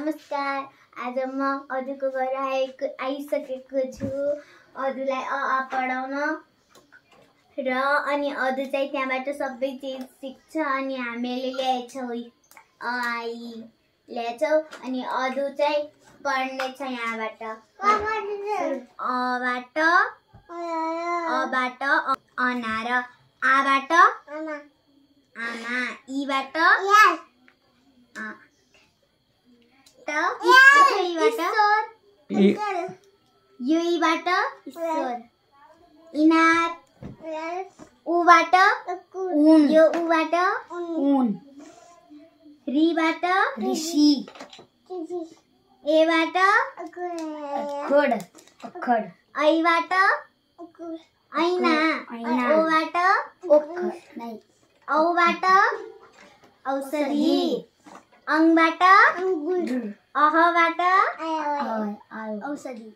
नमस्कार। आज म अदुको घर आइसकेको छु अदुलाई अ पढाउन र अनि अदु चाहिँ त्यहाँबाट सबै चीज सिक्छ अनि हामीले ल्याएछौँ अ आई ल्याएछौँ अनि अदु चाहिँ पढ्ने छ यहाँबाट अबाट अनार आबाट आमा इबाट युबाट ईश्वर इनार उबाट उन यो उबाट उन रीबाट ऋषि एबाट अखड अखड ऐबाट ऐना ओबाट ओख नहीं औबाट औषधि अंगबाट अहबाट औषधि